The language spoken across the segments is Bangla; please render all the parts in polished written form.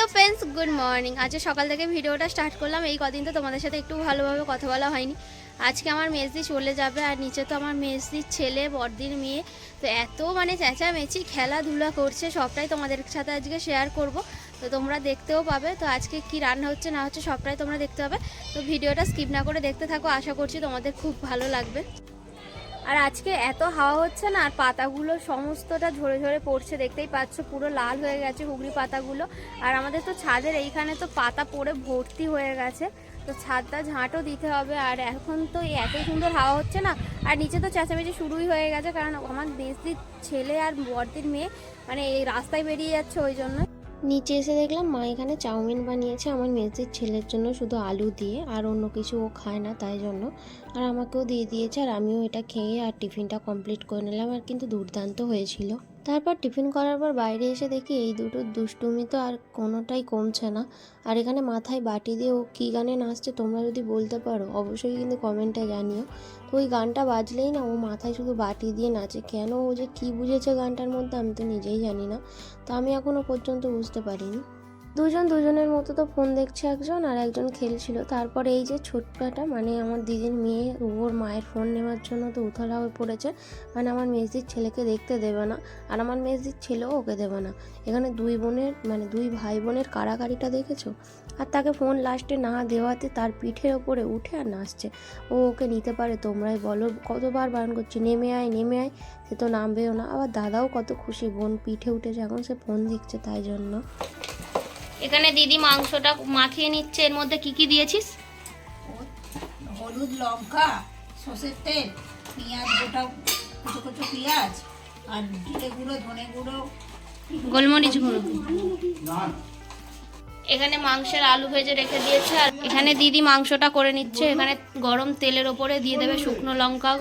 Hello friends, good morning. আজকে সকাল থেকে ভিডিওটা স্টার্ট করলাম। এই কদিন তো তোমাদের সাথে একটু ভালোভাবে কথা বলা হয়নি। আজকে আমার মেজদি চলে যাবে, আর নিচে তো আমার মেজদির ছেলে, বড়দির মেয়ে। তো এত চেঁচামেচি, খেলাধুলা করছে, সবটাই তোমাদের সাথে আজকে শেয়ার করব। তো তোমরা দেখতেও পাবে। তো আজকে কি রান্না হচ্ছে না হচ্ছে সবটাই তোমরা দেখতে পাবে। তো ভিডিওটা স্কিপ না করে দেখতে থাকো, আশা করছি তোমাদের খুব ভালো লাগবে। আর আজকে এত হাওয়া হচ্ছে না, আর পাতাগুলো সমস্তটা ঝরে ঝরে পড়ছে, দেখতেই পাচ্ছ পুরো লাল হয়ে গেছে হুগলি পাতাগুলো। আর আমাদের তো ছাদের এইখানে তো পাতা পড়ে ভর্তি হয়ে গেছে, তো ছাদটা ঝাঁটও দিতে হবে। আর এখন তো এত সুন্দর হাওয়া হচ্ছে না, আর নিচে তো চেঁচামেচি শুরুই হয়ে গেছে, কারণ আমার মেজদির ছেলে আর বড়দির মেয়ে এই রাস্তায় বেরিয়ে যাচ্ছে, ওই জন্য। নিচে এসে দেখলাম মা এখানে চাউমিন বানিয়েছে আমার মেজদির ছেলের জন্য, শুধু আলু দিয়ে, আর অন্য কিছু ও খায় না তাই জন্য। আর আমাকেও দিয়ে দিয়েছে, আর আমিও এটা খেয়ে আর টিফিনটা কমপ্লিট করে নিলাম। আর কিন্তু দুর্দান্ত হয়েছিল। তারপর টিফিন করার পর বাইরে এসে দেখি এই দুটো দুষ্টুমি তো আর কোনোটাই কমছে না। আর এখানে মাথায় বাটি দিয়ে ও কী গানে নাচছে তোমরা যদি বলতে পারো অবশ্যই কিন্তু কমেন্টে জানিও। তো ওই গানটা বাজলেই না ও মাথায় শুধু বাটি দিয়ে নাচে, কেন ও যে কী বুঝেছে গানটার মধ্যে আমি তো নিজেই জানি না। তো আমি এখনও পর্যন্ত বুঝতে পারিনি। দুজনের মতো তো ফোন দেখছে একজন, আর একজন খেলছিল। তারপরে এই যে ছোট্টটা আমার দিদির মেয়ে, ওর মায়ের ফোন নেওয়ার জন্য তো উথালা হয়ে পড়েছে। আমার মেজদির ছেলেকে দেখতে দেবে না, আর আমার মেজদির ছেলেও ওকে দেবে না। এখানে দুই ভাই বোনের কাড়াকাড়িটা দেখেছো? আর তাকে ফোন লাস্টে না দেওয়াতে তার পিঠের ওপরে উঠে আর নাচছে। ও ওকে নিতে পারে? তোমরাই বলো। কতবার বারণ করছে, নেমে আয় নেমে আয়, সে তো নামবেও না। আবার দাদাও কত খুশি, বোন পিঠে উঠেছে, এখন সে ফোন দেখছে তাই জন্য। এখানে দিদি মাংসটা মাখিয়ে নিচ্ছে। এর মধ্যে কি কি দিয়েছিস? হলুদ, লঙ্কা, সর্ষের তেল, পেঁয়াজ, গোটা কুচো কুচো পেঁয়াজ, আর জিরে গুঁড়ো, ধনে গুঁড়ো, গোলমরিচ গুঁড়ো। এখানে মাংসের আলু ভেজে রেখে দিয়েছে, আর এখানে দিদি মাংসটা করে নিচ্ছে। এখানে গরম তেলের ওপরে দিয়ে দেবে শুকনো লঙ্কা,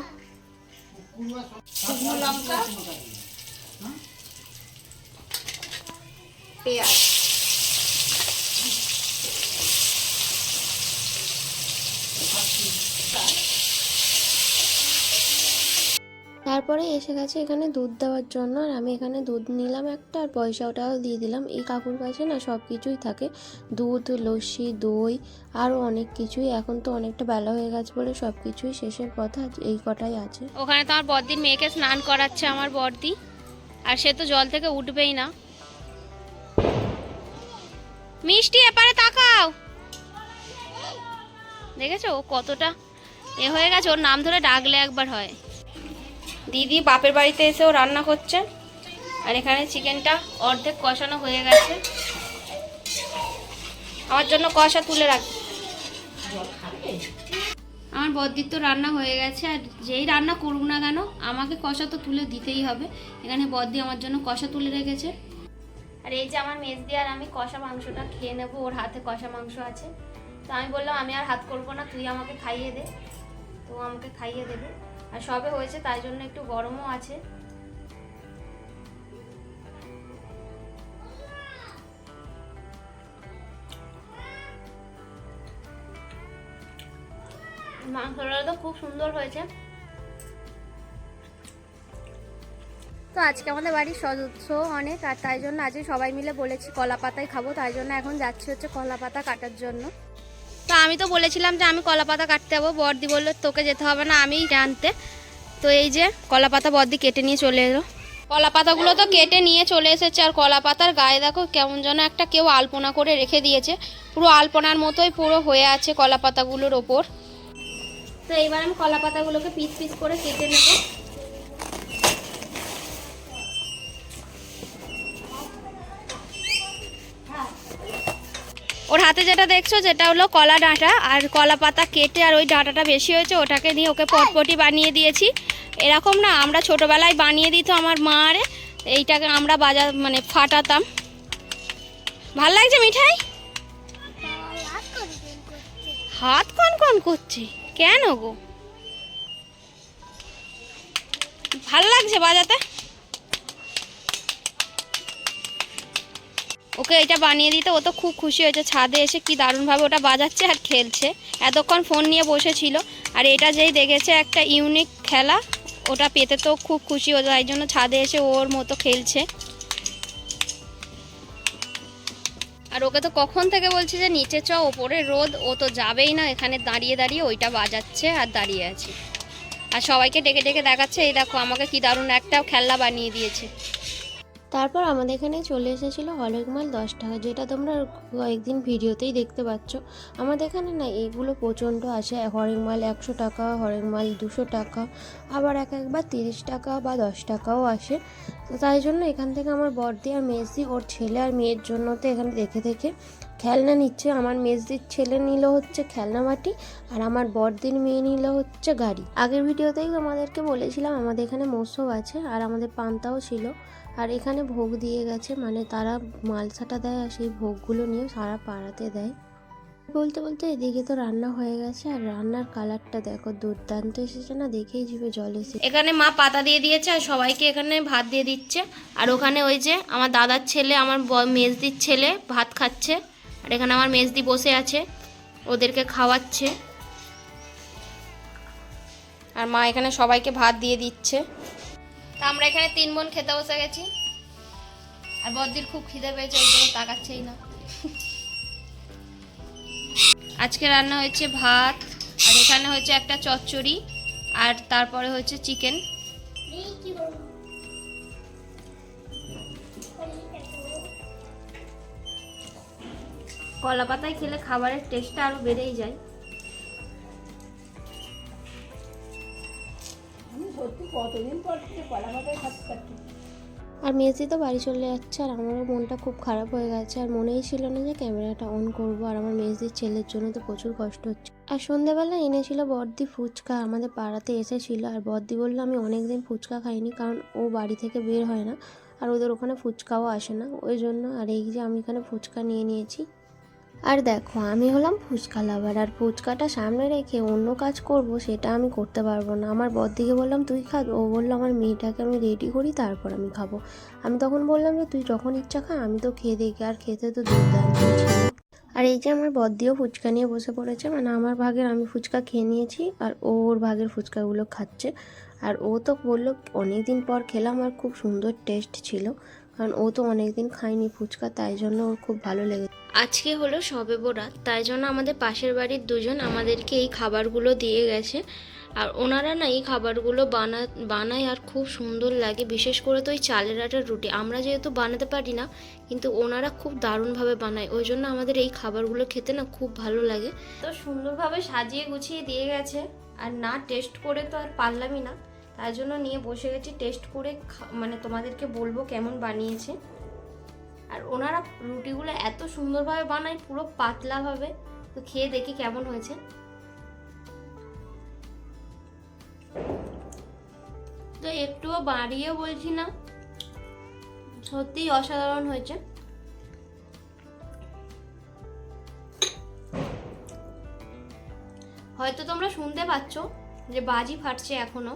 পেঁয়াজ। তারপরে এসে গেছে এখানে দুধ দেওয়ার জন্য, আর আমি এখানে দুধ নিলাম একটা, আর পয়সাটাও দিয়ে দিলাম। এই কাকুর কাছে না সব কিছুই থাকে, দুধ, লস্যি, দই, আরও অনেক কিছুই। এখন তো অনেকটা বেলা হয়ে গেছে বলে সব কিছুই শেষের কথা, এই কটাই আছে। ওখানে তো আমার বড়দির মেয়েকে স্নান করাচ্ছে আমার বড়দি, আর সে তো জল থেকে উঠবেই না। মিষ্টি এপারে তাকাও, দেখেছো ও কতটা হয়ে গেছে, ওর নাম ধরে ডাকলে একবার হয়। দিদি বাপের বাড়িতে এসেও রান্না করছে, আর এখানে চিকেনটা অর্ধেক কষানো হয়ে গেছে। আমার জন্য কষা তুলে রাখ। আমার বদ্দির তো রান্না হয়ে গেছে, আর যেই রান্না করুক না কেন আমাকে কষা তো তুলে দিতেই হবে। এখানে বদ্দি আমার জন্য কষা তুলে রেখেছে। আর এই যে আমার মেজদি আর আমি কষা মাংসটা খেয়ে নেবো, ওর হাতে কষা মাংস আছে। তো আমি বললাম আমি আর হাত করবো না, তুই আমাকে খাইয়ে দে। তো আমাকে খাইয়ে দেবে, আর সবে হয়েছে তাই জন্য একটু গরমও আছে। মাংসটা তো খুব সুন্দর হয়েছে। তো আজকে আমাদের বাড়ির সদস্য অনেক, আর তাই জন্য আজকে সবাই মিলে বলেছি কলা পাতায় খাবো, তাই জন্য এখন যাচ্ছি হচ্ছে কলা পাতা কাটার জন্য। তো আমি তো বলেছিলাম যে আমি কলা পাতা কাটতে যাবো, বড়দি বললো তোকে যেতে হবে না, আমিই জানতে। তো এই যে কলা পাতা বড়দি কেটে নিয়ে চলে এলো। কলা পাতাগুলো তো কেটে নিয়ে চলে এসেছে, আর কলা পাতার গায়ে দেখো কেমন যেন একটা কেউ আলপনা করে রেখে দিয়েছে, পুরো আলপনার মতোই পুরো হয়ে আছে কলা পাতাগুলোর ওপর। তো এইবার আমি কলা পাতাগুলোকে পিস পিস করে কেটে নেব। ওর হাতে যেটা দেখছো যেটা হলো কলা ডাঁটা, আর কলা পাতা কেটে আর ওই ডাঁটাটা বেশি হয়েছে ওটাকে নিয়ে ওকে পটপটি বানিয়ে দিয়েছি। এরকম না আমরা ছোটোবেলায় বানিয়ে দিত আমার মা, আরে এইটাকে আমরা ফাটাতাম। ভাল লাগছে মিঠাই? হাত কন করছে কেন গো? ভাল লাগছে বাজাতে? ওকে এটা বানিয়ে দিতে ও তো খুব খুশি হয়েছে, ছাদে এসে কি দারুণভাবে ওটা বাজাচ্ছে আর খেলছে। এতক্ষণ ফোন নিয়ে বসেছিল, আর এটা যেই দেখেছে একটা ইউনিক খেলা, ওটা পেতে তো খুব খুশি হতো, তাই জন্য ছাদে এসে ওর মতো খেলছে। আর ওকে তো কখন থেকে বলছি যে নিচে চ, ওপরে রোদ, ও তো যাবেই না, এখানে দাঁড়িয়ে দাঁড়িয়ে ওইটা বাজাচ্ছে আর দাঁড়িয়ে আছে। আর সবাইকে ডেকে ডেকে দেখাচ্ছে, এই দেখো আমাকে কি দারুণ একটা খেলনা বানিয়ে দিয়েছে। তারপর আমাদের এখানে চলে এসেছিলো হরেক মাল 10 টাকা, যেটা তোমরা কয়েকদিন ভিডিওতেই দেখতে পাচ্ছ। আমাদের এখানে না এইগুলো প্রচণ্ড আসে, হরেক মাল 100 টাকা, হরেক মাল 200 টাকা, আবার একবার 30 টাকা বা 10 টাকাও আসে। তো তাই জন্য এখান থেকে আমার বড়দি আর মেজদি ওর ছেলে আর মেয়ের জন্য তো এখানে দেখে দেখে খেলনা নিচ্ছে। আমার মেজদির ছেলে নিল হচ্ছে খেলনা বাটি, আর আমার বড়দির মেয়ে নিল হচ্ছে গাড়ি। আগের ভিডিওতেই তোমাদেরকে বলেছিলাম আমাদের এখানে মৎস্য আছে আর আমাদের পান্তাও ছিল। আর এখানে ভোগ দিয়ে গেছে, মানে তারা মালসাটা দেয় আর সেই ভোগগুলো নিয়ে সারা পাড়াতে দেয়। বলতে বলতে এদিকে তো রান্না হয়ে গেছে, আর রান্নার কালারটা দেখো দুর্দান্ত এসেছে না, দেখেই জিভে জল এসেছে। এখানে মা পাতা দিয়ে দিয়েছে আর সবাইকে এখানে ভাত দিয়ে দিচ্ছে। আর ওখানে ওই যে আমার দাদার ছেলে, আমার মেজদির ছেলে ভাত খাচ্ছে, আর এখানে আমার মেজদি বসে আছে, ওদেরকে খাওয়াচ্ছে। আর মা এখানে সবাইকে ভাত দিয়ে দিচ্ছে। তা আমরা এখানে 3 বোন খেতে বসে গেছি, আর বড়দির খুব খিদে পেয়েছে, ওই জন্য তাকাচ্ছেই না। আজকে রান্না হয়েছে ভাত, আর এখানে হয়েছে একটা চচ্চড়ি, আর তারপরে হয়েছে চিকেন। কলা পাতায় খেলে খাবারের টেস্টটা আরো বেড়েই যায়। সত্যি কতদিন পর কলা পাতায় খাচ্ছি। আর মেজদি তো বাড়ি চলে যাচ্ছে, আর আমারও মনটা খুব খারাপ হয়ে গেছে, আর মনেই ছিল না যে ক্যামেরাটা অন করব। আর আমার মেজদির ছেলের জন্য তো প্রচুর কষ্ট হচ্ছে। আর সন্ধ্যেবেলা এনেছিল বড়দি ফুচকা, আমাদের পাড়াতে এসেছিল। আর বড়দি বললো আমি অনেকদিন ফুচকা খাইনি, কারণ ও বাড়ি থেকে বের হয় না, আর ওদের ওখানে ফুচকাও আসে না, ওই জন্য। আর এই যে আমি এখানে ফুচকা নিয়ে নিয়েছি। আর দেখো আমি হলাম ফুচকা লাভার, আর ফুচকাটা সামনে রেখে অন্য কাজ করব সেটা আমি করতে পারবো না। আমার বড়দিকে বললাম তুই খা, ও বললো আমার মেয়েটাকে আমি রেডি করি তারপর আমি খাবো। আমি তখন বললাম যে তুই যখন ইচ্ছা খা, আমি তো খেয়ে দেখি। আর খেতে তো দুর্দান্ত ছিল। আর এই যে আমার বড়দিও ফুচকা নিয়ে বসে পড়েছে, মানে আমার ভাগের আমি ফুচকা খেয়ে নিয়েছি, আর ওর ভাগের ফুচকাগুলো খাচ্ছে। আর ও তো বললো অনেকদিন পর খেলাম আর খুব সুন্দর টেস্ট ছিল, কারণ ও তো অনেকদিন খায়নি ফুচকা, তাই জন্য ওর খুব ভালো লেগেছে। আজকে হলো শবে বরাত, তাই জন্য আমাদের পাশের বাড়ির দুজন আমাদেরকে এই খাবারগুলো দিয়ে গেছে। আর ওনারা না এই খাবারগুলো বানায় আর খুব সুন্দর লাগে, বিশেষ করে তো ওই চালের আটার রুটি। আমরা যেহেতু বানাতে পারি না, কিন্তু ওনারা খুব দারুণভাবে বানায়, ওই জন্য আমাদের এই খাবারগুলো খেতে না খুব ভালো লাগে। তো সুন্দরভাবে সাজিয়ে গুছিয়ে দিয়ে গেছে, আর না টেস্ট করে তো আর পারলামই না, তাই জন্য নিয়ে বসে গেছি টেস্ট করে, মানে তোমাদেরকে বলবো কেমন বানিয়েছে। আর ওনারা রুটিগুলো এত সুন্দরভাবে বানায়, পুরো পাতলাভাবে। তো খেয়ে দেখি কেমন হয়েছে। তো একটুও বাড়িয়ে বলছি না, সত্যিই অসাধারণ হয়েছে। হয়তো তোমরা শুনতে পাচ্ছ যে বাজি ফাটছে এখনো।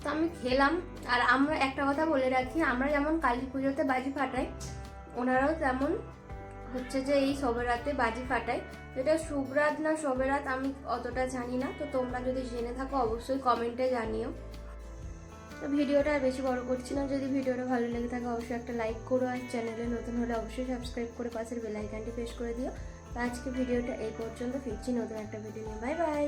তো আমি খেলাম। আর আমরা একটা কথা বলে রাখি, আমরা যেমন কালী পুজোতে বাজি ফাটাই, ওনারাও তেমন হচ্ছে যে এই শবে রাতে বাজি ফাটায়। যেটা শুভরাত না শবে রাত আমি অতটা জানি না, তো তোমরা যদি জেনে থাকো অবশ্যই কমেন্টে জানিও। তো ভিডিওটা আর বেশি বড় করছি না, যদি ভিডিওটা ভালো লেগে থাকে অবশ্যই একটা লাইক করো, আর চ্যানেলে নতুন হলে অবশ্যই সাবস্ক্রাইব করে পাশের বেল আইকনটি প্রেস করে দিও। তো আজকে ভিডিওটা এই পর্যন্ত, ফিরছি নতুন একটা ভিডিও নিয়ে। Bye bye.